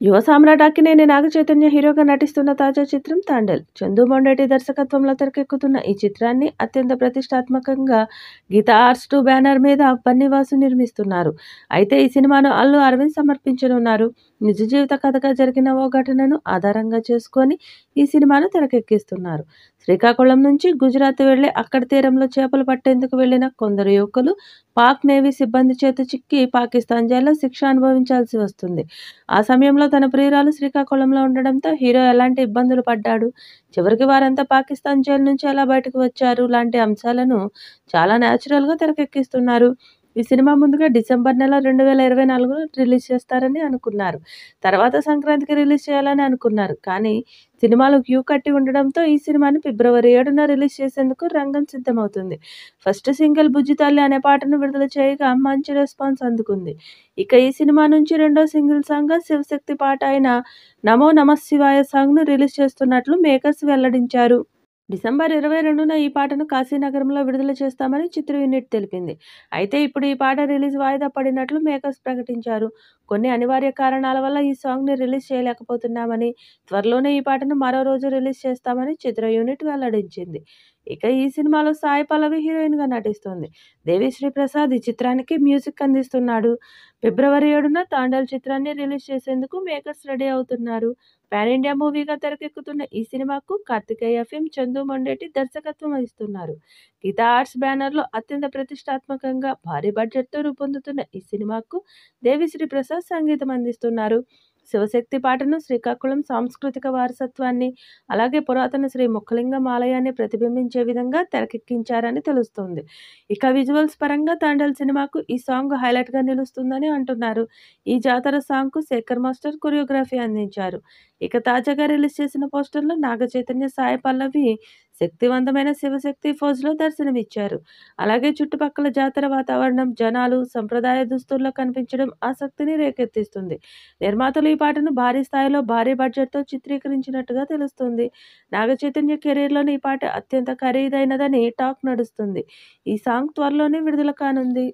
యువ సామ్రాట్ అక్కినేని నాగచైతన్య హీరోగా నటిస్తున్న తాజా చిత్రం 'తాండేల్'. చందు మొండేటి దర్శకత్వంలో తెరకెక్కుతున్న ఈ చిత్రాన్ని అత్యంత ప్రతిష్టాత్మకంగా గీతా ఆర్ట్స్ 2 బ్యానర్ మీద బన్నీవాసు నిర్మిస్తున్నారు. అయితే ఈ సినిమాను అల్లు అరవింద్ సమర్పించనున్నారు. నిజ జీవిత కథగా జరిగిన ఓ ఘటనను ఆధారంగా చేసుకొని ఈ సినిమాను తెరకెక్కిస్తున్నారు. శ్రీకాకుళం నుంచి గుజరాత్ వెళ్లి అక్కడి తీరంలో చేపలు పట్టేందుకు వెళ్లిన కొందరు యువకులు పాక్ నేవీ సిబ్బంది చేత చిక్కి పాకిస్తాన్ జైల్లో శిక్ష అనుభవించాల్సి వస్తుంది. ఆ సమయంలో తన ప్రియురాలు శ్రీకాకుళంలో ఉండడంతో హీరో ఎలాంటి ఇబ్బందులు పడ్డాడు, చివరికి వారంతా పాకిస్తాన్ జైలు నుంచి ఎలా బయటకు వచ్చారు లాంటి అంశాలను చాలా న్యాచురల్గా తెరకెక్కిస్తున్నారు. ఈ సినిమా ముందుగా డిసెంబర్ నెల 2024 రిలీజ్ చేస్తారని అనుకున్నారు. తర్వాత సంక్రాంతికి రిలీజ్ చేయాలని అనుకున్నారు. కానీ సినిమాలు క్యూ కట్టి ఉండడంతో ఈ సినిమాని ఫిబ్రవరి 7న రిలీజ్ చేసేందుకు రంగం సిద్ధమవుతుంది. ఫస్ట్ సింగిల్ 'బుజ్జి తల్లి' అనే పాటను విడుదల చేయగా మంచి రెస్పాన్స్ అందుకుంది. ఇక ఈ సినిమా నుంచి రెండో సింగిల్ సాంగ్‌గా శివశక్తి పాట అయిన 'నమో నమఃశివాయ' సాంగ్‌ను రిలీజ్ చేస్తున్నట్లు మేకర్స్ వెల్లడించారు. డిసెంబర్ 22న ఈ పాటను కాశీనగరంలో విడుదల చేస్తామని చిత్ర యూనిట్ తెలిపింది. అయితే ఇప్పుడు ఈ పాట రిలీజ్ వాయిదా పడినట్లు మేకర్స్ ప్రకటించారు. కొన్ని అనివార్య కారణాల వల్ల ఈ సాంగ్‌ని రిలీజ్ చేయలేకపోతున్నామని, త్వరలోనే ఈ పాటను మరో రోజు రిలీజ్ చేస్తామని చిత్ర యూనిట్ వెల్లడించింది. ఇక ఈ సినిమాలో సాయి పల్లవి హీరోయిన్‌గా నటిస్తోంది. దేవిశ్రీ ప్రసాద్ ఈ చిత్రానికి మ్యూజిక్ అందిస్తున్నాడు. ఫిబ్రవరి 7న 'తాండేల్' చిత్రాన్ని రిలీజ్ చేసేందుకు మేకర్స్ రెడీ అవుతున్నారు. పాన్ ఇండియా మూవీగా తెరకెక్కుతున్న ఈ సినిమాకు కార్తికేయ ఫిల్మ్, చందు మొండేటి దర్శకత్వం వహిస్తున్నారు. గీతా ఆర్ట్స్ బ్యానర్‌లో అత్యంత ప్రతిష్టాత్మకంగా భారీ బడ్జెట్‌తో రూపొందుతున్న ఈ సినిమాకు దేవిశ్రీ ప్రసాద్ సంగీతం అందిస్తున్నారు. శివశక్తి పాటను శ్రీకాకుళం సాంస్కృతిక వారసత్వాన్ని, అలాగే పురాతన శ్రీ ముక్కలింగం ఆలయాన్ని ప్రతిబింబించే విధంగా తెరకెక్కించారని తెలుస్తోంది. ఇక విజువల్స్ పరంగా 'తాండేల్' సినిమాకు ఈ సాంగ్ హైలైట్‌గా నిలుస్తుందని అంటున్నారు. ఈ జాతర సాంగ్‌కు శేఖర్ మాస్టర్ కొరియోగ్రఫీ అందించారు. ఇక తాజాగా రిలీజ్ చేసిన పోస్టర్‌లో నాగచైతన్య, సాయి పల్లవి శక్తివంతమైన శివశక్తి పోజ్‌లో దర్శనమిచ్చారు. అలాగే చుట్టుపక్కల జాతర వాతావరణం, జనాలు సంప్రదాయ దుస్తుల్లో కనిపించడం ఆసక్తిని రేకెత్తిస్తుంది. నిర్మాతలు ఈ పాటను భారీ స్థాయిలో, భారీ బడ్జెట్‌తో చిత్రీకరించినట్టుగా తెలుస్తుంది. నాగచైతన్య కెరీర్‌లోనే ఈ పాట అత్యంత ఖరీదైనదని టాక్ నడుస్తుంది. ఈ సాంగ్ త్వరలోనే విడుదల కానుంది.